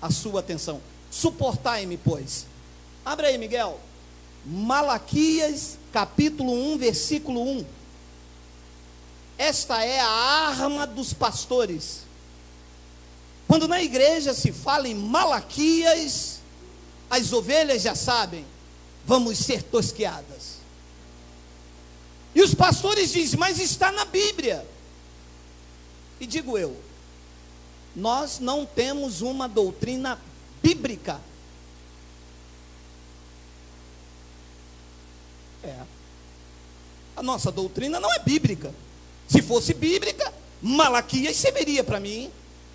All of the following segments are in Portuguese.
a sua atenção. Suportai-me, pois. Abre aí, Miguel. Malaquias, capítulo 1, versículo 1. Esta é a arma dos pastores. Quando na igreja se fala em Malaquias, as ovelhas já sabem, vamos ser tosqueadas. E os pastores dizem, mas está na Bíblia. E digo eu, nós não temos uma doutrina bíblica. A nossa doutrina não é bíblica. Se fosse bíblica, Malaquias serviria para mim,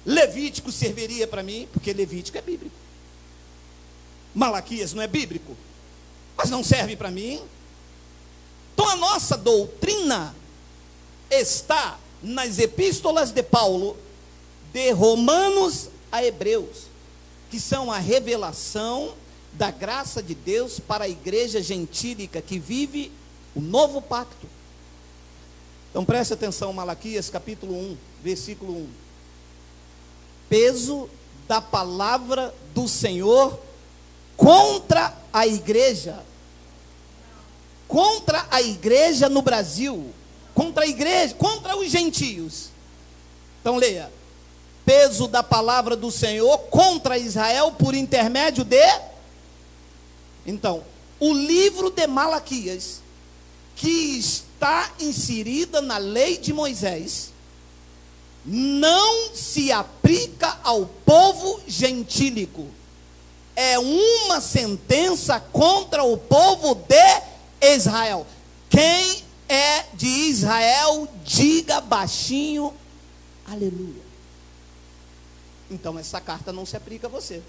Levítico serviria para mim, porque Levítico é bíblico. Malaquias não é bíblico, mas não serve para mim. Então a nossa doutrina está nas epístolas de Paulo, de Romanos a Hebreus, que são a revelação da graça de Deus para a igreja gentílica que vive o novo pacto. Então preste atenção, Malaquias capítulo 1, versículo 1. Peso da palavra do Senhor contra a igreja no Brasil, contra a igreja, contra os gentios. Então leia, peso da palavra do Senhor contra Israel por intermédio de... Então, o livro de Malaquias, que está inserida na lei de Moisés, não se aplica ao povo gentílico. É uma sentença contra o povo de Israel. Quem é de Israel, diga baixinho, aleluia. Então essa carta não se aplica a você.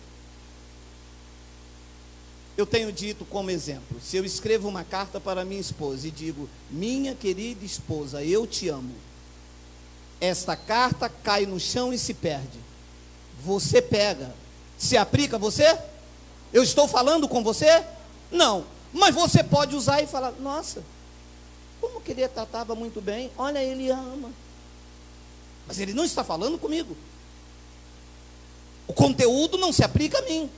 Eu tenho dito como exemplo, se eu escrevo uma carta para minha esposa e digo, minha querida esposa, eu te amo, esta carta cai no chão e se perde. Você pega, se aplica a você? Eu estou falando com você? Não, mas você pode usar e falar, nossa, como que ele tratava muito bem, olha, ele ama, mas ele não está falando comigo. O conteúdo não se aplica a mim,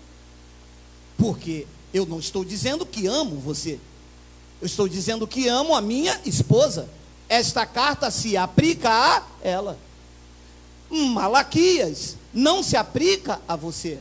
porque eu não estou dizendo que amo você, eu estou dizendo que amo a minha esposa. Esta carta se aplica a ela. Malaquias não se aplica a você.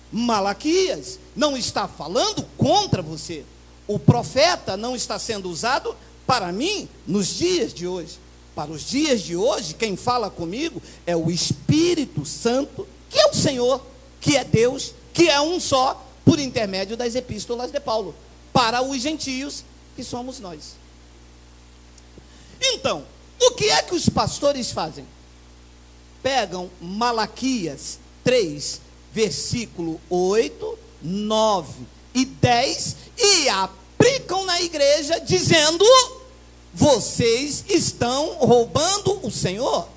Malaquias não está falando contra você. O profeta não está sendo usado para mim nos dias de hoje. Para os dias de hoje, quem fala comigo é o Espírito Santo, que é o Senhor, que é Deus, que é um só, por intermédio das epístolas de Paulo, para os gentios, que somos nós. Então, o que é que os pastores fazem? Pegam Malaquias 3, versículo 8, 9 e 10 e aplicam na igreja, dizendo, vocês estão roubando o Senhor,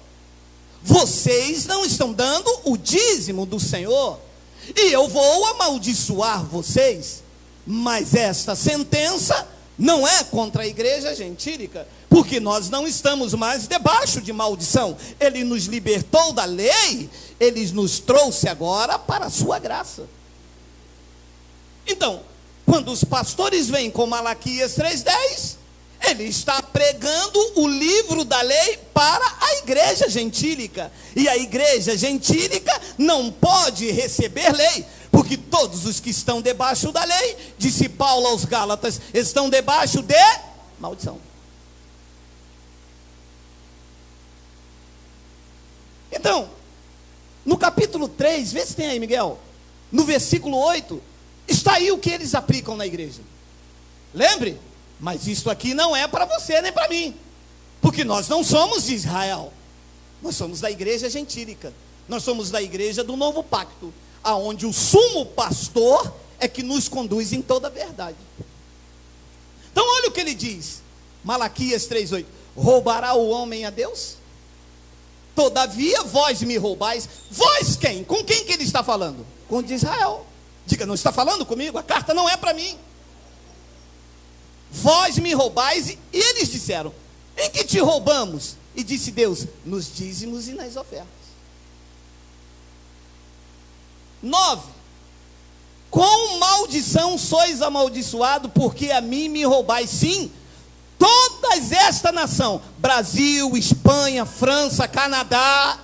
vocês não estão dando o dízimo do Senhor, e eu vou amaldiçoar vocês. Mas esta sentença não é contra a igreja gentílica, porque nós não estamos mais debaixo de maldição. Ele nos libertou da lei, ele nos trouxe agora para a sua graça. Então, quando os pastores vêm com Malaquias 3:10, ele está pregando o livro da lei para a igreja gentílica. E a igreja gentílica não pode receber lei, porque todos os que estão debaixo da lei, disse Paulo aos Gálatas, estão debaixo de maldição. Então, no capítulo 3, vê se tem aí, Miguel, no versículo 8, está aí o que eles aplicam na igreja. Lembre, mas isso aqui não é para você nem para mim, porque nós não somos de Israel, nós somos da igreja gentílica, nós somos da igreja do novo pacto, aonde o sumo pastor é que nos conduz em toda a verdade. Então olha o que ele diz, Malaquias 3:8, roubará o homem a Deus? Todavia vós me roubais. Vós quem? Com quem que ele está falando? Com o de Israel. Diga, não está falando comigo? A carta não é para mim. Vós me roubais. E eles disseram, em que te roubamos? E disse Deus, nos dízimos e nas ofertas. 9. Com maldição sois amaldiçoado, porque a mim me roubais. Sim, todas esta nação, Brasil, Espanha, França, Canadá,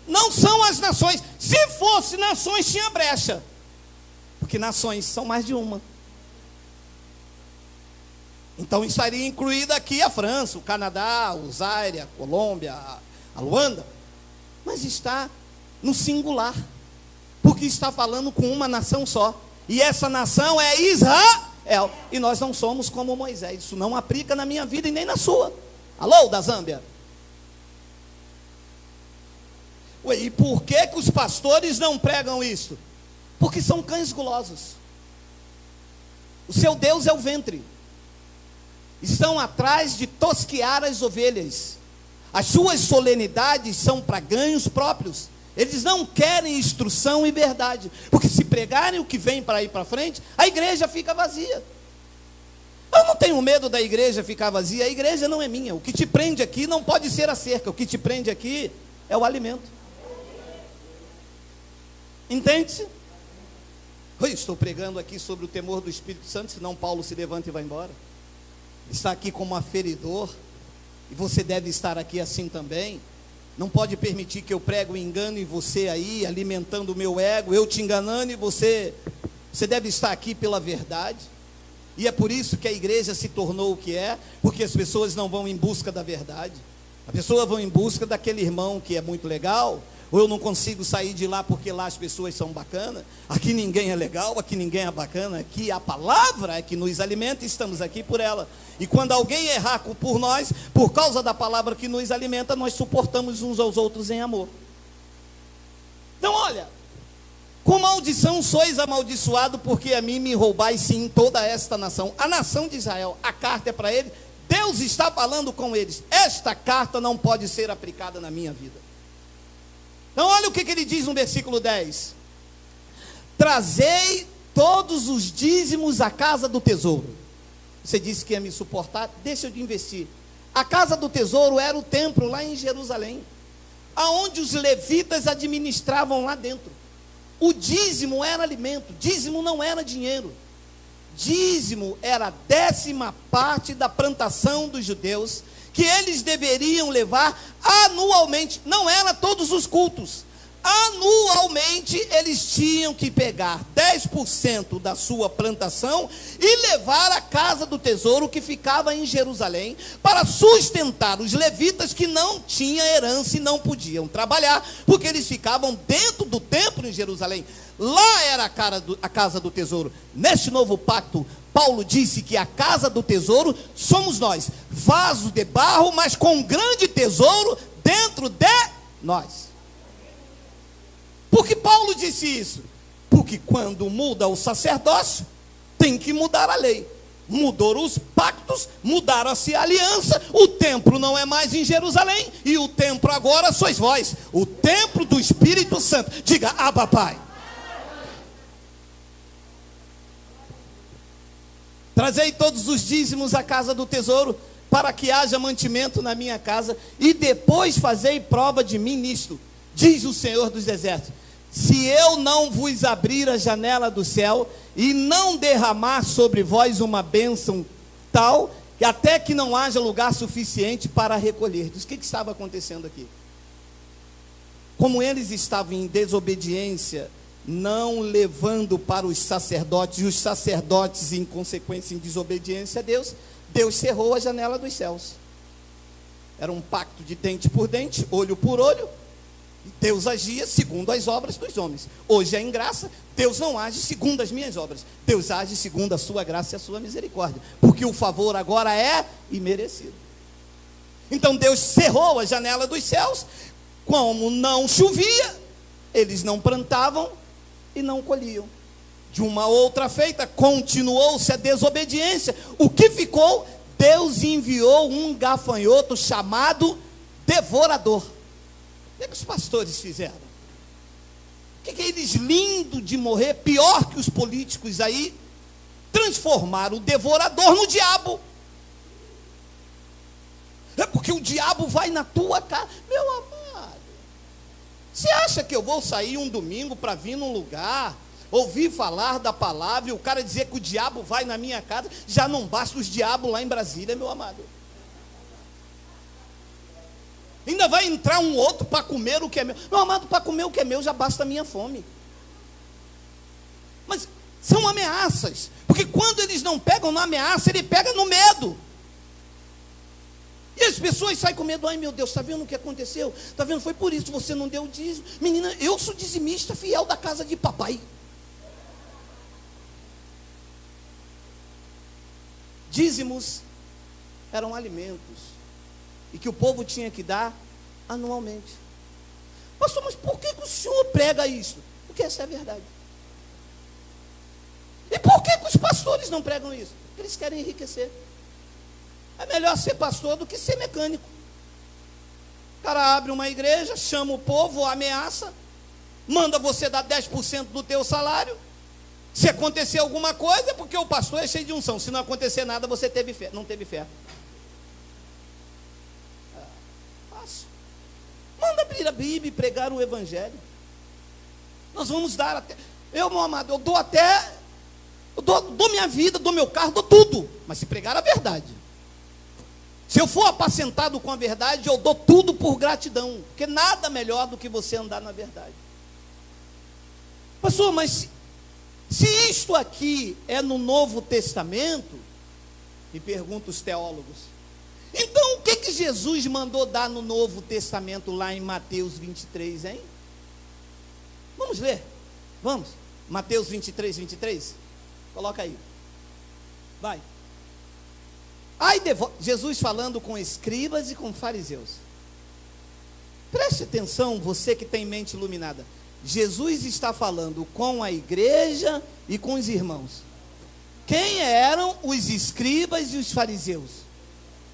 não são as nações. Se fosse nações, tinha brecha, porque nações são mais de uma. Então estaria incluída aqui a França, o Canadá, o Zaire, a Colômbia, a Luanda, mas está no singular, porque está falando com uma nação só, e essa nação é Israel, e nós não somos como Moisés. Isso não aplica na minha vida e nem na sua. Alô, da Zâmbia? Ué, e por que os pastores não pregam isso? Porque são cães gulosos. O seu Deus é o ventre. Estão atrás de tosquear as ovelhas. As suas solenidades são para ganhos próprios. Eles não querem instrução e verdade, porque se pregarem o que vem para ir para frente, a igreja fica vazia. Eu não tenho medo da igreja ficar vazia. A igreja não é minha. O que te prende aqui não pode ser a cerca. O que te prende aqui é o alimento. Entende-se? Eu estou pregando aqui sobre o temor do Espírito Santo, senão Paulo se levanta e vai embora. Está aqui como aferidor, e você deve estar aqui assim também. Não pode permitir que eu pregue o engano em você aí, alimentando o meu ego, eu te enganando, e você deve estar aqui pela verdade. E é por isso que a igreja se tornou o que é, porque as pessoas não vão em busca da verdade. A pessoa vai em busca daquele irmão que é muito legal, ou eu não consigo sair de lá porque lá as pessoas são bacanas. Aqui ninguém é legal, aqui ninguém é bacana, aqui a palavra é que nos alimenta e estamos aqui por ela. E quando alguém errar por nós, por causa da palavra que nos alimenta, nós suportamos uns aos outros em amor. Então olha, com maldição sois amaldiçoado, porque a mim me roubais sim toda esta nação. A nação de Israel, a carta é para ele, Deus está falando com eles. Esta carta não pode ser aplicada na minha vida. Então olha o que ele diz no versículo 10. Trazei todos os dízimos à casa do tesouro. Você disse que ia me suportar, deixa eu te investir. A casa do tesouro era o templo lá em Jerusalém, aonde os levitas administravam lá dentro. O dízimo era alimento, dízimo não era dinheiro. Dízimo era a 10ª parte da plantação dos judeus, que eles deveriam levar anualmente, não era todos os cultos. Anualmente eles tinham que pegar 10% da sua plantação e levar à casa do tesouro que ficava em Jerusalém, para sustentar os levitas que não tinham herança e não podiam trabalhar, porque eles ficavam dentro do templo em Jerusalém. Lá era a casa do tesouro. Neste novo pacto, Paulo disse que a casa do tesouro somos nós, vaso de barro, mas com um grande tesouro dentro de nós. Por que Paulo disse isso? Porque quando muda o sacerdócio, tem que mudar a lei. Mudaram os pactos, mudaram-se a aliança. O templo não é mais em Jerusalém, e o templo agora sois vós, o templo do Espírito Santo. Diga, Abba, Pai. Trazei todos os dízimos à casa do tesouro, para que haja mantimento na minha casa, e depois fazei prova de mim nisto, diz o Senhor dos Exércitos: se eu não vos abrir a janela do céu, e não derramar sobre vós uma bênção tal, que até que não haja lugar suficiente para recolher. O que estava acontecendo aqui? Como eles estavam em desobediência, não levando para os sacerdotes, e os sacerdotes em consequência em desobediência a Deus, Deus cerrou a janela dos céus. Era um pacto de dente por dente, olho por olho. Deus agia segundo as obras dos homens. Hoje é em graça, Deus não age segundo as minhas obras, Deus age segundo a sua graça e a sua misericórdia, porque o favor agora é imerecido. Então Deus cerrou a janela dos céus. Como não chovia, eles não plantavam e não colhiam. De uma outra feita, continuou-se a desobediência. O que ficou? Deus enviou um gafanhoto chamado devorador. O que os pastores fizeram? O que eles, lindo de morrer, pior que os políticos aí, transformaram o devorador no diabo. É porque o diabo vai na tua casa. Meu amado, Você acha que eu vou sair um domingo para vir num lugar, ouvir falar da palavra, e o cara dizer que o diabo vai na minha casa? Já não basta os diabos lá em Brasília, meu amado. Ainda vai entrar um outro para comer o que é meu. Meu amado, para comer o que é meu já basta a minha fome. Mas são ameaças, porque quando eles não pegam na ameaça, ele pega no medo. E as pessoas saem com medo. Ai meu Deus, está vendo o que aconteceu? Está vendo? Foi por isso que você não deu o dízimo. Menina, eu sou dizimista fiel da casa de papai. Dízimos eram alimentos, e que o povo tinha que dar anualmente. Pastor, mas por que o senhor prega isso? Porque essa é a verdade. E por que os pastores não pregam isso? Porque eles querem enriquecer. É melhor ser pastor do que ser mecânico. O cara abre uma igreja, chama o povo, ameaça, manda você dar 10% do teu salário. Se acontecer alguma coisa, é porque o pastor é cheio de unção. Se não acontecer nada, você teve fé. Não teve fé. Fácil. Manda abrir a Bíblia e pregar o Evangelho. Nós vamos dar até... Eu, meu amado, eu dou até... Eu dou minha vida, dou meu carro, dou tudo. Mas se pregar a verdade. Se eu for apacentado com a verdade, eu dou tudo por gratidão. Porque nada melhor do que você andar na verdade. Pastor, mas se isto aqui é no Novo Testamento, me perguntam os teólogos, então o que Jesus mandou dar no Novo Testamento lá em Mateus 23, hein? Vamos ler? Vamos? Mateus 23, 23? Coloca aí. Vai. Jesus falando com escribas e com fariseus. Preste atenção, você que tem mente iluminada. Jesus está falando com a igreja e com os irmãos. Quem eram os escribas e os fariseus?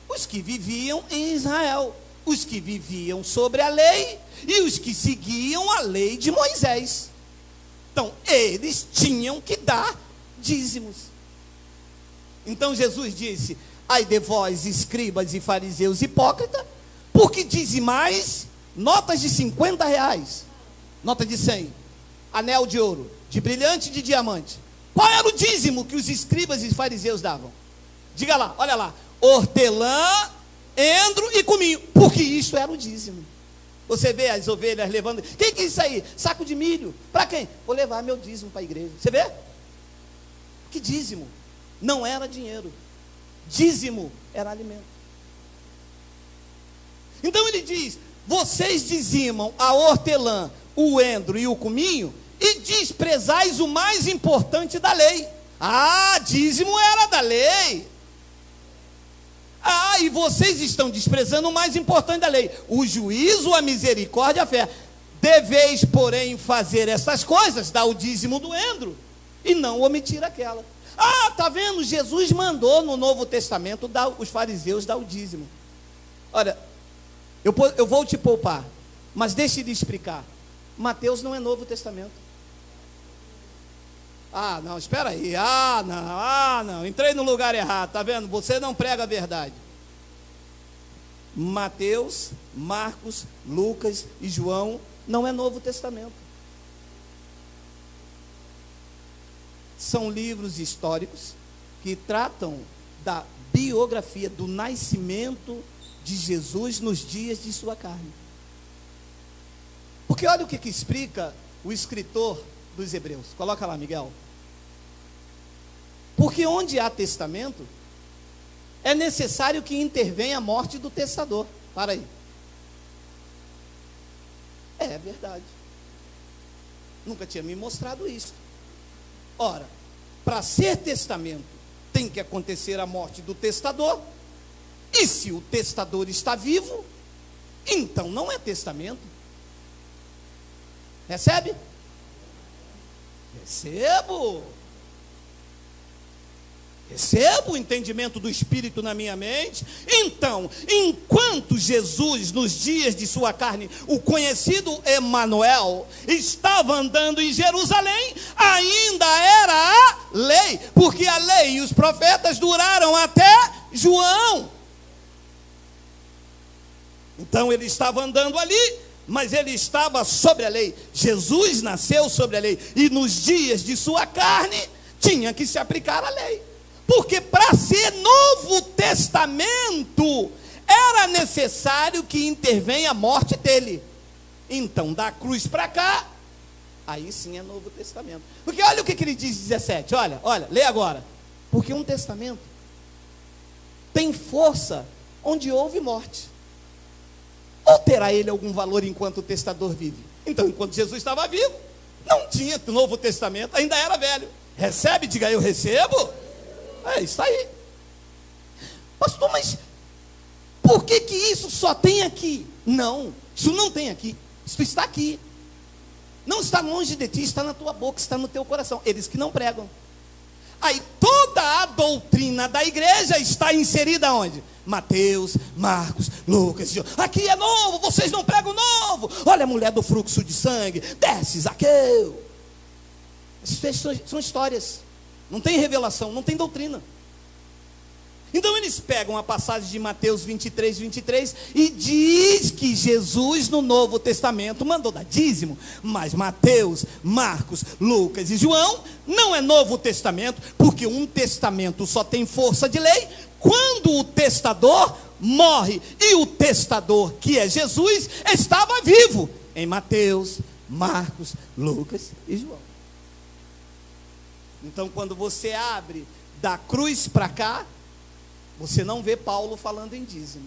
Os que viviam em Israel, os que viviam sobre a lei e os que seguiam a lei de Moisés. Então, eles tinham que dar dízimos. Então Jesus disse: ai de vós, escribas e fariseus hipócritas, porque dizimais notas de R$50, nota de 100, anel de ouro, de brilhante e de diamante. Qual era o dízimo que os escribas e fariseus davam? Diga lá, olha lá: hortelã, endro e cominho, porque isto era o dízimo. Você vê as ovelhas levando. Quem que é isso aí? Saco de milho. Para quem? Vou levar meu dízimo para a igreja. Você vê? Que dízimo não era dinheiro. Dízimo era alimento. Então ele diz: vocês dizimam a hortelã, o endro e o cominho, e desprezais o mais importante da lei. Ah, dízimo era da lei. Ah, e vocês estão desprezando o mais importante da lei: o juízo, a misericórdia, a fé. Deveis, porém, fazer estas coisas, dar o dízimo do endro, e não omitir aquela. Ah, está vendo? Jesus mandou no Novo Testamento os fariseus dar o dízimo. Olha, eu vou te poupar, mas deixe de explicar. Mateus não é Novo Testamento. Ah, não, espera aí. Ah, não, entrei no lugar errado, está vendo? Você não prega a verdade. Mateus, Marcos, Lucas e João não é Novo Testamento. São livros históricos que tratam da biografia, do nascimento de Jesus nos dias de sua carne. Porque olha o que explica o escritor dos Hebreus. Coloca lá, Miguel. Porque onde há testamento, é necessário que intervenha a morte do testador. Para aí. É verdade. Nunca tinha me mostrado isso. Ora, para ser testamento, tem que acontecer a morte do testador. E se o testador está vivo, então não é testamento. Recebe? Recebo o entendimento do Espírito na minha mente. Então, enquanto Jesus, nos dias de sua carne, o conhecido Emanuel, estava andando em Jerusalém, ainda era a lei, porque a lei e os profetas duraram até João. Então ele estava andando ali, mas ele estava sobre a lei. Jesus nasceu sobre a lei, e nos dias de sua carne tinha que se aplicar a lei, porque para ser Novo Testamento era necessário que intervenha a morte dele. Então da cruz para cá, aí sim é Novo Testamento. Porque olha o que ele diz, 17, olha, lê agora. Porque um testamento tem força onde houve morte. Ou terá ele algum valor enquanto o testador vive? Então, enquanto Jesus estava vivo, não tinha Novo Testamento, ainda era velho. Recebe? Diga, eu recebo. Está aí. Pastor, mas por que isso só tem aqui? Não, isso não tem aqui. Isso está aqui. Não está longe de ti, está na tua boca, está no teu coração. Eles que não pregam. Aí toda a doutrina da igreja está inserida onde? Mateus, Marcos, Lucas, João. Aqui é novo, vocês não pregam novo. Olha a mulher do fluxo de sangue, desce Zaqueu. Essas são histórias. Não tem revelação, não tem doutrina. Então eles pegam a passagem de Mateus 23, 23 e diz que Jesus no Novo Testamento mandou dar dízimo, mas Mateus, Marcos, Lucas e João não é Novo Testamento, porque um testamento só tem força de lei quando o testador morre, e o testador, que é Jesus, estava vivo em Mateus, Marcos, Lucas e João. Então quando você abre da cruz para cá, você não vê Paulo falando em dízimo.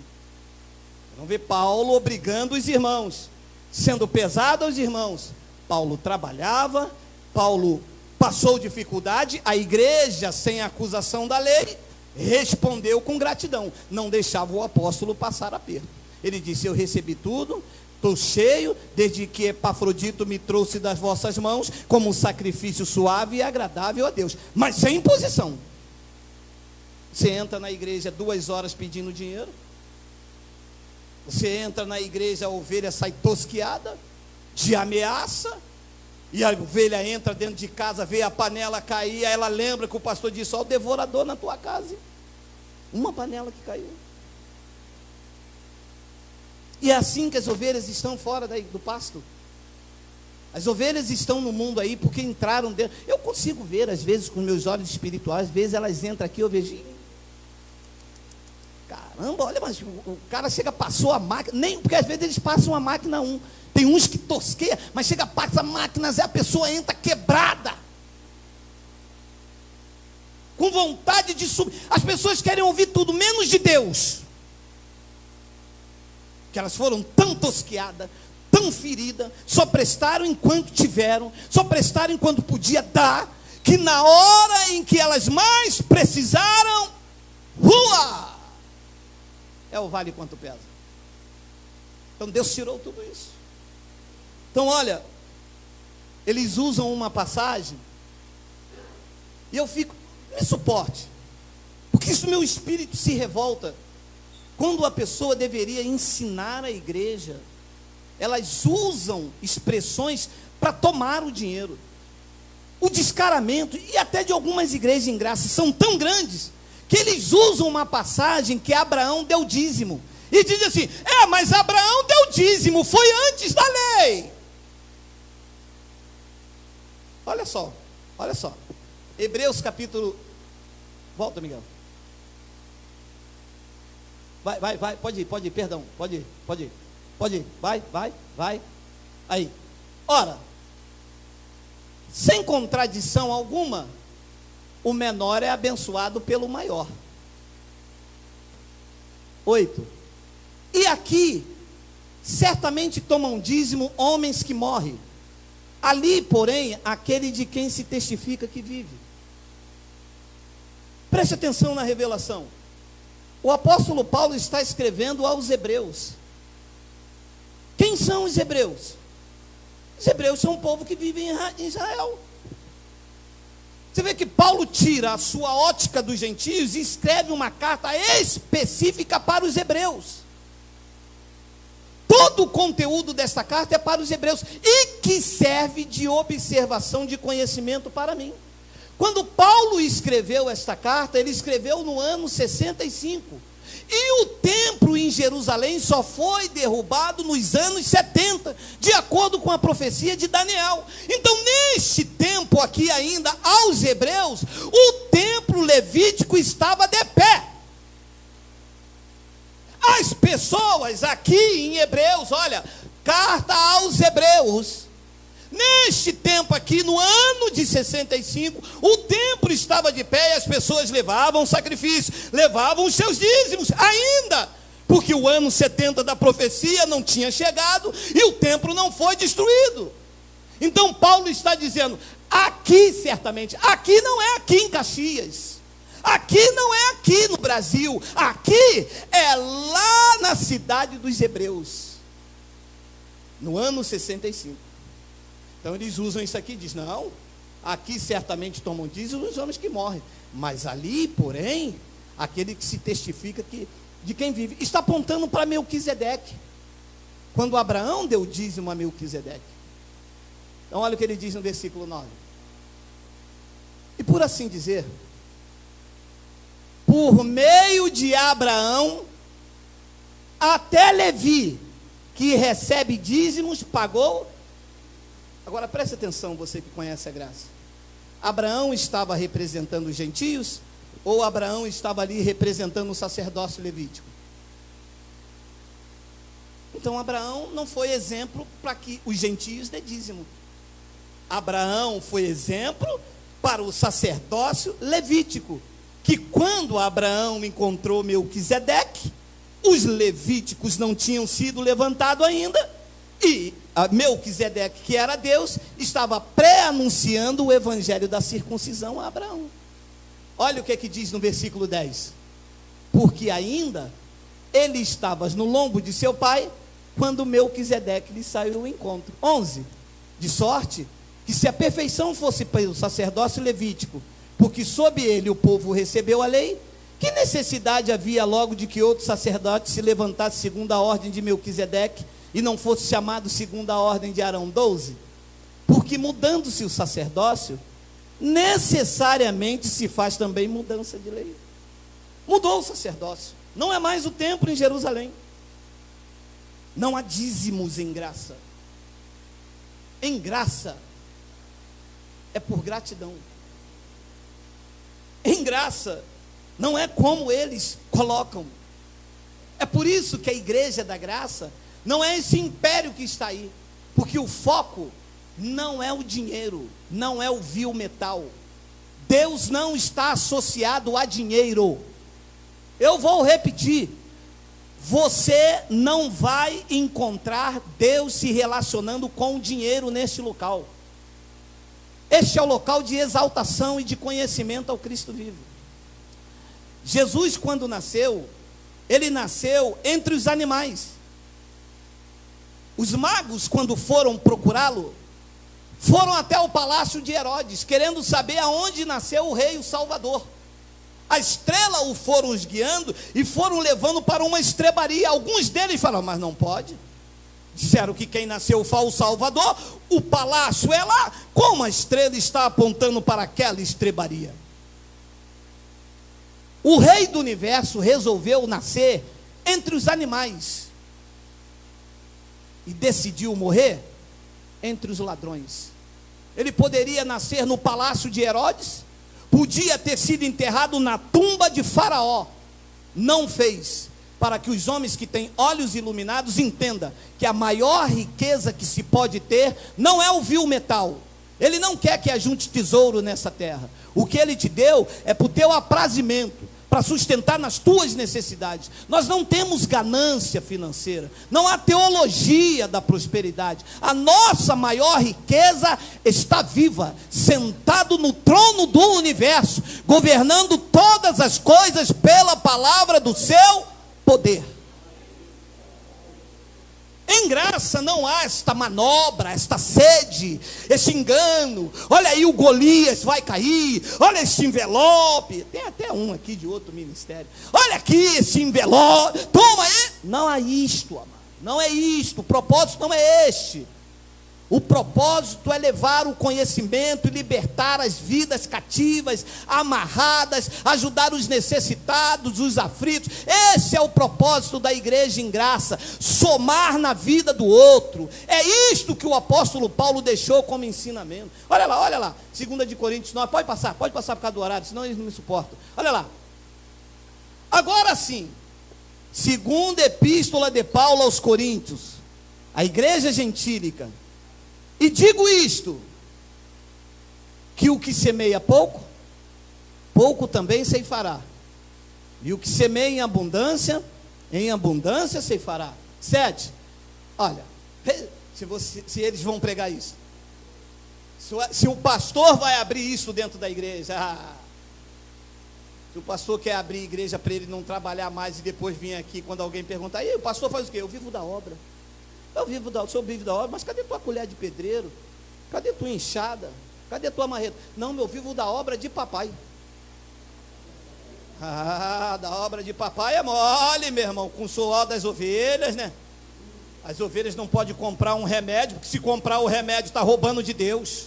Não vê Paulo obrigando os irmãos, sendo pesado aos irmãos. Paulo trabalhava, Paulo passou dificuldade, a igreja, sem acusação da lei, respondeu com gratidão, não deixava o apóstolo passar aperto. Ele disse: eu recebi tudo, estou cheio, desde que Epafrodito me trouxe das vossas mãos, como um sacrifício suave e agradável a Deus, mas sem imposição. Você entra na igreja 2 horas pedindo dinheiro. Você entra na igreja, a ovelha sai tosquiada, de ameaça. E a ovelha entra dentro de casa, vê a panela cair. Aí ela lembra que o pastor disse: ó, o devorador na tua casa. Uma panela que caiu. E é assim que as ovelhas estão fora do pasto. As ovelhas estão no mundo aí porque entraram dentro. Eu consigo ver, às vezes, com meus olhos espirituais. Às vezes elas entram aqui, eu vejo: caramba, olha, mas o cara chega, passou a máquina, nem, porque às vezes eles passam a máquina tem uns que tosqueiam, mas chega, passa a máquina, e a pessoa entra quebrada, com vontade de subir. As pessoas querem ouvir tudo, menos de Deus, que elas foram tão tosqueadas, tão feridas, só prestaram enquanto tiveram, só prestaram enquanto podia dar, que na hora em que elas mais precisaram, é o vale quanto pesa. Então Deus tirou tudo isso. Então olha, eles usam uma passagem, e eu fico, me suporte, porque isso meu espírito se revolta, quando a pessoa deveria ensinar a igreja. Elas usam expressões para tomar o dinheiro. O descaramento, e até de algumas igrejas em graça, são tão grandes, que eles usam uma passagem que Abraão deu dízimo, e diz assim: mas Abraão deu dízimo, foi antes da lei. Olha só, Hebreus capítulo, volta, Miguel, vai, pode ir, perdão, pode ir, vai, aí, ora, sem contradição alguma, o menor é abençoado pelo maior. 8. E aqui, certamente tomam dízimo homens que morrem. Ali, porém, aquele de quem se testifica que vive. Preste atenção na revelação. O apóstolo Paulo está escrevendo aos hebreus. Quem são os hebreus? Os hebreus são um povo que vive em Israel. Você vê que Paulo tira a sua ótica dos gentios e escreve uma carta específica para os hebreus. Todo o conteúdo desta carta é para os hebreus, e que serve de observação, de conhecimento para mim. Quando Paulo escreveu esta carta, ele escreveu no ano 65. E o templo em Jerusalém só foi derrubado nos anos 70, de acordo com a profecia de Daniel. Então, neste tempo aqui ainda, aos hebreus, o templo levítico estava de pé. As pessoas aqui em Hebreus, olha, carta aos Hebreus, neste tempo aqui, no ano de 65, o templo estava de pé e as pessoas levavam sacrifício, levavam os seus dízimos ainda, porque o ano 70 da profecia não tinha chegado e o templo não foi destruído. Então Paulo está dizendo, aqui certamente, aqui não é aqui em Caxias, aqui não é aqui no Brasil, aqui é lá na cidade dos Hebreus, no ano 65. Então eles usam isso aqui e dizem, não, aqui certamente tomam dízimo os homens que morrem, mas ali, porém, aquele que se testifica que, de quem vive, está apontando para Melquisedeque, quando Abraão deu dízimo a Melquisedeque. Então olha o que ele diz no versículo 9, e por assim dizer, por meio de Abraão, até Levi, que recebe dízimos, pagou. Agora preste atenção, você que conhece a graça. Abraão estava representando os gentios, ou Abraão estava ali representando o sacerdócio levítico? Então Abraão não foi exemplo para que os gentios dê dízimo. Abraão foi exemplo para o sacerdócio levítico, que quando Abraão encontrou Melquisedeque, os levíticos não tinham sido levantados ainda, e Melquisedeque, que era Deus, estava pré-anunciando o evangelho da circuncisão a Abraão. Olha o que diz no versículo 10. Porque ainda ele estava no lombo de seu pai, quando Melquisedeque lhe saiu ao encontro. 11. De sorte que se a perfeição fosse pelo sacerdócio levítico, porque sob ele o povo recebeu a lei, que necessidade havia logo de que outro sacerdote se levantasse segundo a ordem de Melquisedeque, e não fosse chamado segundo a ordem de Arão? 12. Porque mudando-se o sacerdócio, necessariamente se faz também mudança de lei. Mudou o sacerdócio, não é mais o templo em Jerusalém, não há dízimos em graça. Em graça é por gratidão. Em graça não é como eles colocam. É por isso que a igreja da graça não é esse império que está aí, porque o foco não é o dinheiro, não é o vil metal. Deus não está associado a dinheiro. Eu vou repetir, você não vai encontrar Deus se relacionando com o dinheiro neste local. Este é o local de exaltação e de conhecimento ao Cristo vivo. Jesus, quando nasceu, ele nasceu entre os animais. Os magos, quando foram procurá-lo, foram até o palácio de Herodes, querendo saber aonde nasceu o rei, o Salvador. A estrela o foram os guiando e foram levando para uma estrebaria. Alguns deles falaram, mas não pode. Disseram que quem nasceu foi o Salvador, o palácio é lá. Como a estrela está apontando para aquela estrebaria? O rei do universo resolveu nascer entre os animais e decidiu morrer entre os ladrões. Ele poderia nascer no palácio de Herodes, podia ter sido enterrado na tumba de Faraó, não fez, para que os homens que têm olhos iluminados entendam que a maior riqueza que se pode ter não é o vil metal. Ele não quer que ajunte tesouro nessa terra. O que ele te deu é para o teu aprazimento, para sustentar nas tuas necessidades. Nós não temos ganância financeira, não há teologia da prosperidade. A nossa maior riqueza está viva, sentado no trono do universo, governando todas as coisas pela palavra do seu poder. Em graça não há esta manobra, esta sede, esse engano. Olha aí, o Golias vai cair. Olha esse envelope. Tem até um aqui de outro ministério. Olha aqui esse envelope. Toma aí. Não é isto, amado. Não é isto. O propósito não é este. O propósito é levar o conhecimento e libertar as vidas cativas, amarradas, ajudar os necessitados, os aflitos. Esse é o propósito da igreja em graça, somar na vida do outro. É isto que o apóstolo Paulo deixou como ensinamento. Olha lá, 2 de Coríntios 9, pode passar por causa do horário, senão eles não me suportam. Olha lá. Agora sim, segunda epístola de Paulo aos Coríntios, a igreja gentílica. E digo isto, que o que semeia pouco, pouco também ceifará. E o que semeia em abundância ceifará. 7. Olha, se eles vão pregar isso. Se o pastor vai abrir isso dentro da igreja. Se o pastor quer abrir a igreja para ele não trabalhar mais e depois vir aqui quando alguém perguntar, e o pastor faz o quê? Eu vivo da obra. O senhor vive da obra, mas cadê tua colher de pedreiro? Cadê tua enxada? Cadê tua marreta? Não, eu vivo da obra de papai. Da obra de papai é mole, meu irmão, com o suor das ovelhas, né? As ovelhas não podem comprar um remédio, porque se comprar o remédio está roubando de Deus.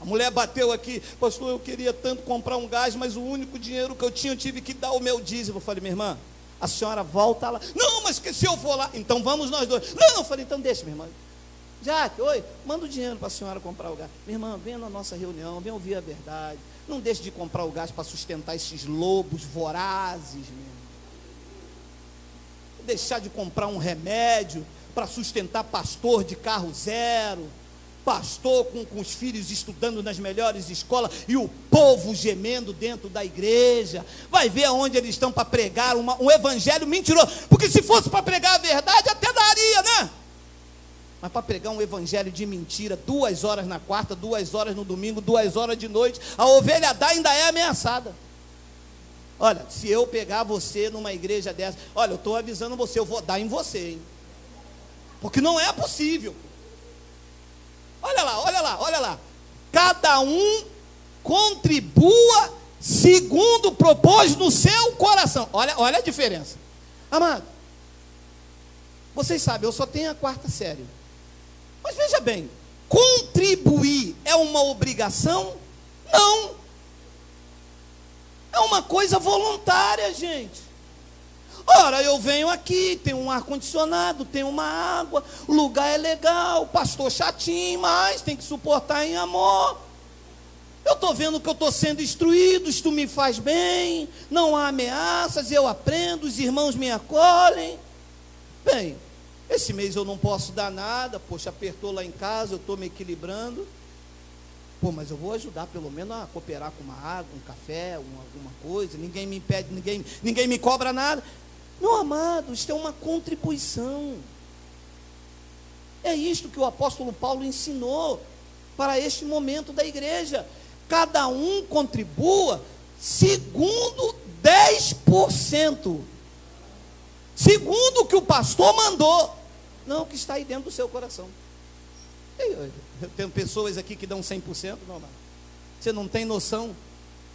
A mulher bateu aqui, pastor, eu queria tanto comprar um gás, mas o único dinheiro que eu tinha, eu tive que dar o meu dízimo. Eu falei, minha irmã, a senhora volta lá. Não, mas que se eu for lá, então vamos nós dois. Não, eu falei, então deixa, minha irmã. Jaque, oi, manda o dinheiro para a senhora comprar o gás. Minha irmã, venha na nossa reunião, venha ouvir a verdade. Não deixe de comprar o gás para sustentar esses lobos vorazes, meu irmão. Deixar de comprar um remédio para sustentar pastor de carro zero. Pastor com os filhos estudando nas melhores escolas e o povo gemendo dentro da igreja. Vai ver aonde eles estão para pregar um evangelho mentiroso, porque se fosse para pregar a verdade até daria, né? Mas para pregar um evangelho de mentira, 2 horas na quarta, 2 horas no domingo, 2 horas de noite, a ovelha dá ainda é ameaçada. Olha, se eu pegar você numa igreja dessa, olha, eu estou avisando você, eu vou dar em você, hein? Porque não é possível. Olha lá. Cada um contribua segundo propôs no seu coração. Olha a diferença. Amado, vocês sabem, eu só tenho a 4ª série. Mas veja bem, contribuir é uma obrigação? Não. É uma coisa voluntária, gente. Ora, eu venho aqui, tem um ar-condicionado, tem uma água, o lugar é legal, pastor chatinho, mas tem que suportar em amor. Eu estou vendo que eu estou sendo instruído, isto me faz bem, não há ameaças, eu aprendo, os irmãos me acolhem. Bem, esse mês eu não posso dar nada, poxa, apertou lá em casa, eu estou me equilibrando. Pô, mas eu vou ajudar pelo menos a cooperar com uma água, um café, alguma coisa, ninguém me impede, ninguém me cobra nada. Meu amado, isto é uma contribuição. É isto que o apóstolo Paulo ensinou para este momento da igreja. Cada um contribua segundo 10%. Segundo o que o pastor mandou. Não o que está aí dentro do seu coração. Eu tenho pessoas aqui que dão 100%, não, amado. Você não tem noção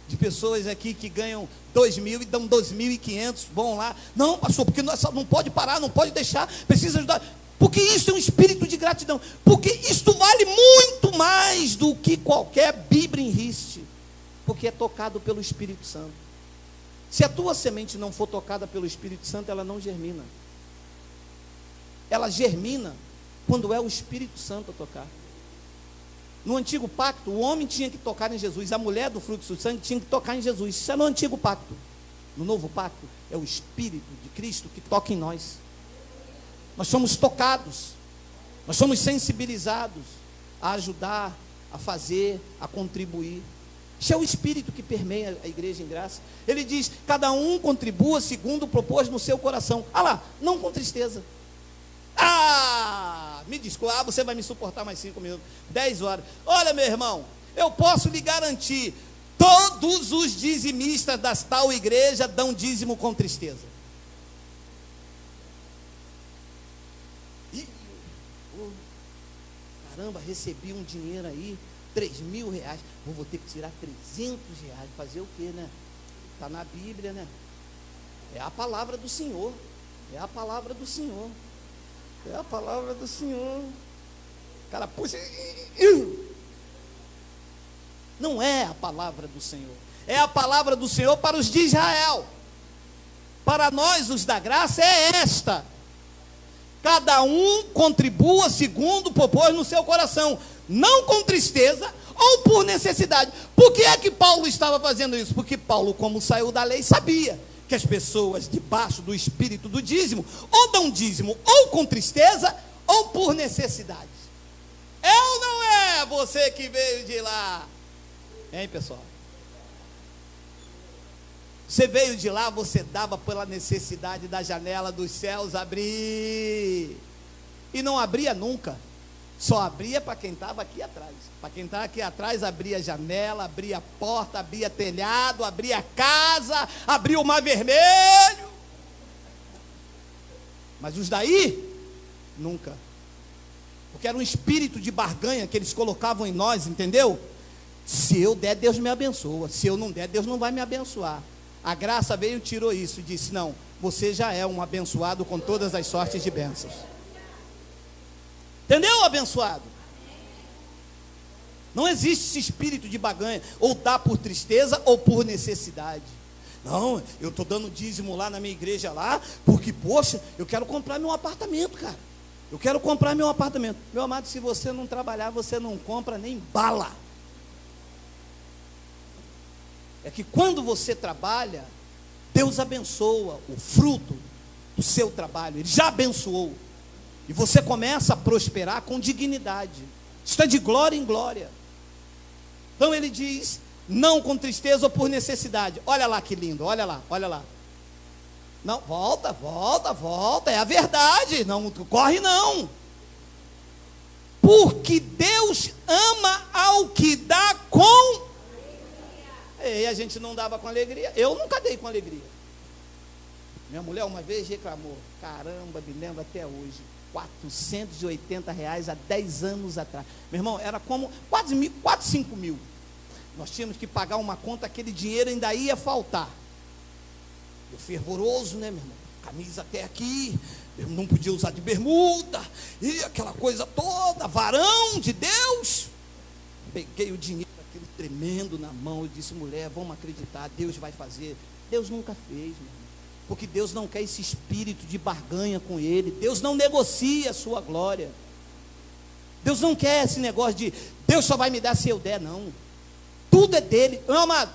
de pessoas aqui que ganham 2.000 e dão 2.500, vão lá, não pastor, porque não pode parar, não pode deixar, precisa ajudar, porque isso é um espírito de gratidão, porque isto vale muito mais do que qualquer Bíblia em riste, porque é tocado pelo Espírito Santo. Se a tua semente não for tocada pelo Espírito Santo, ela não germina. Ela germina quando é o Espírito Santo a tocar. No antigo pacto, o homem tinha que tocar em Jesus, a mulher do fluxo do sangue tinha que tocar em Jesus. Isso é no antigo pacto. No novo pacto, é o Espírito de Cristo que toca em nós. Nós somos tocados, nós somos sensibilizados a ajudar, a fazer, a contribuir. Isso é o Espírito que permeia a igreja em graça. Ele diz, cada um contribua segundo propôs no seu coração. Lá, não com tristeza. Me desculpa, você vai me suportar mais 5 minutos, 10 horas. Olha, meu irmão, eu posso lhe garantir, todos os dizimistas da tal igreja dão dízimo com tristeza. Caramba, recebi um dinheiro aí, 3.000 reais, vou ter que tirar 300 reais, fazer o quê, né? Está na Bíblia, né? É a palavra do Senhor, é a palavra do Senhor. É a palavra do Senhor. O cara puxa. Não é a palavra do Senhor. É a palavra do Senhor para os de Israel. Para nós, os da graça, é esta: cada um contribua segundo propôs no seu coração, não com tristeza ou por necessidade. Por que é que Paulo estava fazendo isso? Porque Paulo, como saiu da lei, sabia que as pessoas debaixo do espírito do dízimo, ou dão dízimo ou com tristeza, ou por necessidade. É ou não é você que veio de lá? Hein, pessoal? Você veio de lá, você dava pela necessidade da janela dos céus abrir. E não abria nunca. Só abria para quem estava aqui atrás. Para quem estava aqui atrás, abria janela, abria porta, abria telhado, abria casa, abria o mar vermelho. Mas os daí, nunca. Porque era um espírito de barganha que eles colocavam em nós, entendeu? Se eu der, Deus me abençoa. Se eu não der, Deus não vai me abençoar. A graça veio e tirou isso e disse: não, você já é um abençoado com todas as sortes de bênçãos. Entendeu, abençoado? Não existe esse espírito de barganha, ou dá por tristeza ou por necessidade. Não, eu estou dando dízimo lá na minha igreja lá, porque, poxa, eu quero comprar meu apartamento, cara. Eu quero comprar meu apartamento. Meu amado, se você não trabalhar, você não compra nem bala. É que quando você trabalha, Deus abençoa o fruto do seu trabalho. Ele já abençoou. E você começa a prosperar com dignidade. Está de glória em glória. Então ele diz: não com tristeza ou por necessidade. Olha lá que lindo, olha lá, olha lá. Não, volta, é a verdade. Não corre não. Porque Deus ama ao que dá com. E a gente não dava com alegria. Eu nunca dei com alegria. Minha mulher uma vez reclamou. Caramba, me lembro até hoje. R$480 há 10 anos atrás. Meu irmão, era como quase 5 mil. Nós tínhamos que pagar uma conta, aquele dinheiro ainda ia faltar. Eu fervoroso, né, meu irmão? Camisa até aqui, eu não podia usar de bermuda, e aquela coisa toda, varão de Deus. Peguei o dinheiro, aquele tremendo na mão, eu disse: mulher, vamos acreditar, Deus vai fazer. Deus nunca fez, meu irmão. Porque Deus não quer esse espírito de barganha com Ele. Deus não negocia a sua glória. Deus não quer esse negócio de Deus só vai me dar se eu der, não. Tudo é dele. Meu amado,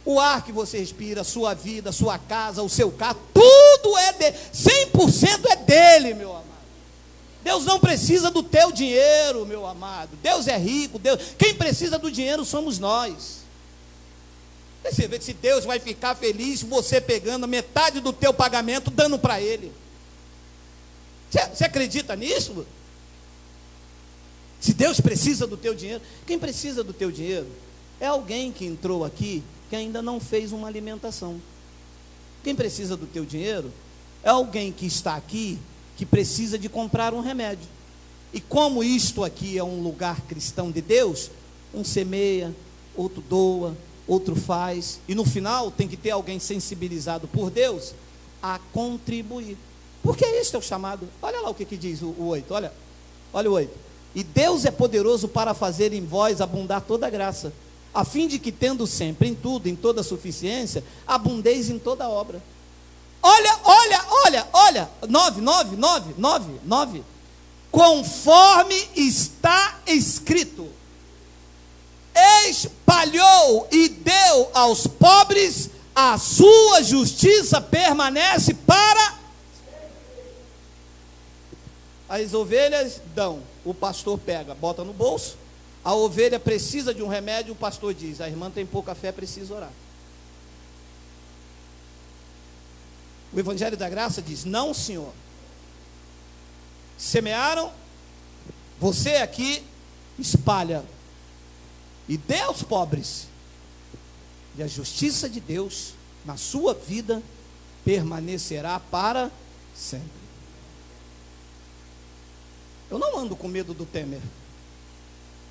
o ar que você respira, a sua vida, a sua casa, o seu carro, tudo é dele. 100% é dele, meu amado. Deus não precisa do teu dinheiro, meu amado. Deus é rico. Quem precisa do dinheiro somos nós. Você vê que se Deus vai ficar feliz você pegando metade do teu pagamento, dando para Ele. Você acredita nisso? Se Deus precisa do teu dinheiro, quem precisa do teu dinheiro é alguém que entrou aqui, que ainda não fez uma alimentação. Quem precisa do teu dinheiro é alguém que está aqui, que precisa de comprar um remédio. E como isto aqui é um lugar cristão de Deus, um semeia, outro doa, outro faz, e no final tem que ter alguém sensibilizado por Deus a contribuir. Porque este é o chamado. Olha lá o que diz o 8, olha o 8. E Deus é poderoso para fazer em vós abundar toda a graça, a fim de que, tendo sempre em tudo, em toda suficiência, abundeis em toda obra. Olha, 9. Conforme está escrito: espalhou e deu aos pobres, a sua justiça permanece para. As ovelhas dão, o pastor pega, bota no bolso. A ovelha precisa de um remédio, o pastor diz: a irmã tem pouca fé, precisa orar. O Evangelho da Graça diz: não, senhor. Semearam, você aqui espalha e dê aos pobres, e a justiça de Deus na sua vida permanecerá para sempre. Eu não ando com medo do Temer.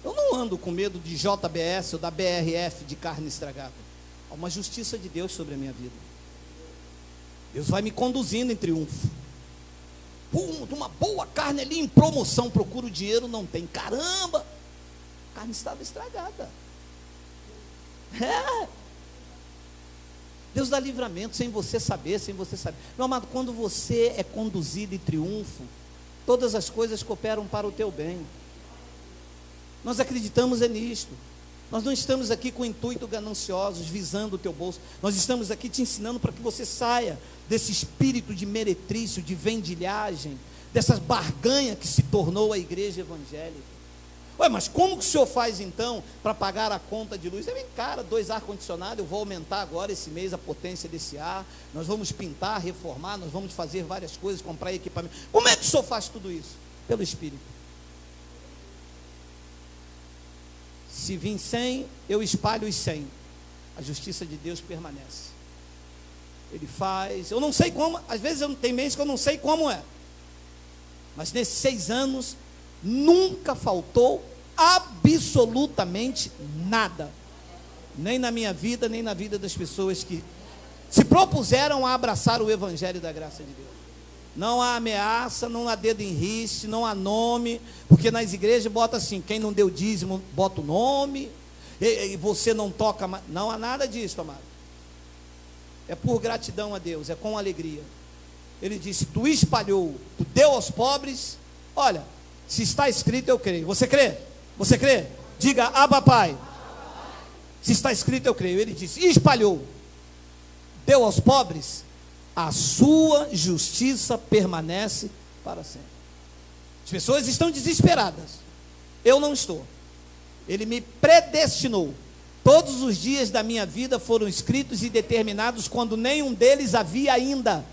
Eu não ando com medo de JBS ou da BRF de carne estragada. Há uma justiça de Deus sobre a minha vida. Deus vai me conduzindo em triunfo. uma boa carne ali em promoção, procura o dinheiro, não tem. Caramba, a carne estava estragada. Deus dá livramento sem você saber, Meu amado, quando você é conduzido em triunfo, todas as coisas cooperam para o teu bem. Nós acreditamos nisto. Nós não estamos aqui com intuito gananciosos, visando o teu bolso. Nós estamos aqui te ensinando para que você saia desse espírito de meretrício, de vendilhagem, dessa barganha que se tornou a igreja evangélica. Ué, mas como que o senhor faz então para pagar a conta de luz? Vem, cara, 2 ar-condicionado, eu vou aumentar agora esse mês a potência desse ar, nós vamos pintar, reformar, nós vamos fazer várias coisas, comprar equipamento. Como é que o senhor faz tudo isso? Pelo Espírito. Se vir 100, eu espalho os 100. A justiça de Deus permanece. Ele faz, eu não sei como, às vezes eu tenho mês que eu não sei como é. Mas nesses 6 anos, nunca faltou absolutamente nada. Nem na minha vida, nem na vida das pessoas que se propuseram a abraçar o Evangelho da graça de Deus. Não há ameaça, não há dedo em riste, não há nome, porque nas igrejas bota assim, quem não deu dízimo, bota o nome, e você não toca mais. Não há nada disso, amado. É por gratidão a Deus, é com alegria. Ele disse, tu espalhou, tu deu aos pobres. Olha, se está escrito, eu creio. Você crê? Você crê? Diga, Abba Pai. Se está escrito, eu creio. Ele disse, espalhou, deu aos pobres, a sua justiça permanece para sempre. As pessoas estão desesperadas. Eu não estou. Ele me predestinou. Todos os dias da minha vida foram escritos e determinados quando nenhum deles havia ainda.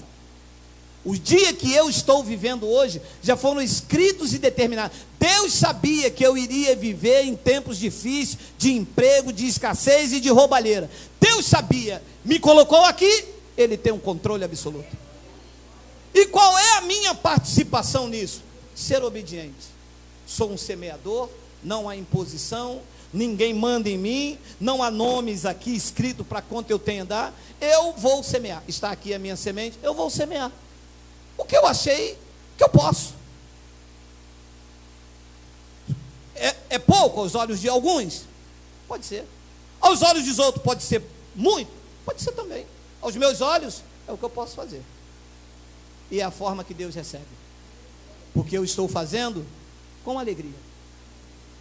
O dia que eu estou vivendo hoje já foram escritos e determinados. Deus sabia que eu iria viver em tempos difíceis, de emprego, de escassez e de roubalheira. Deus sabia, me colocou aqui, Ele tem um controle absoluto. E qual é a minha participação nisso? Ser obediente. Sou um semeador, não há imposição, ninguém manda em mim, não há nomes aqui escritos para quanto eu tenho a dar. Eu vou semear. Está aqui a minha semente, eu vou semear. O que eu achei que eu posso. É pouco aos olhos de alguns? Pode ser. Aos olhos dos outros pode ser muito? Pode ser também. Aos meus olhos é o que eu posso fazer. E é a forma que Deus recebe. Porque eu estou fazendo com alegria.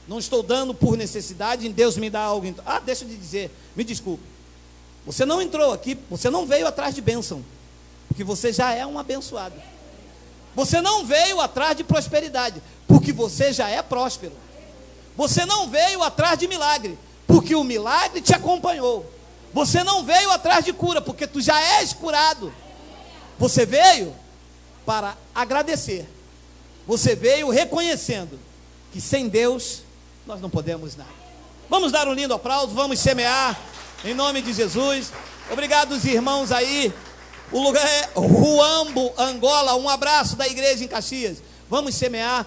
Não estou dando por necessidade, em Deus me dá algo. Deixa eu te dizer, me desculpe. Você não entrou aqui, você não veio atrás de bênção. Porque você já é um abençoado. Você não veio atrás de prosperidade, porque você já é próspero. Você não veio atrás de milagre, porque o milagre te acompanhou. Você não veio atrás de cura, porque tu já és curado. Você veio para agradecer. Você veio reconhecendo que sem Deus nós não podemos nada. Vamos dar um lindo aplauso, vamos semear em nome de Jesus. Obrigado os irmãos aí. O lugar é Huambo, Angola. Um abraço da igreja em Caxias. Vamos semear.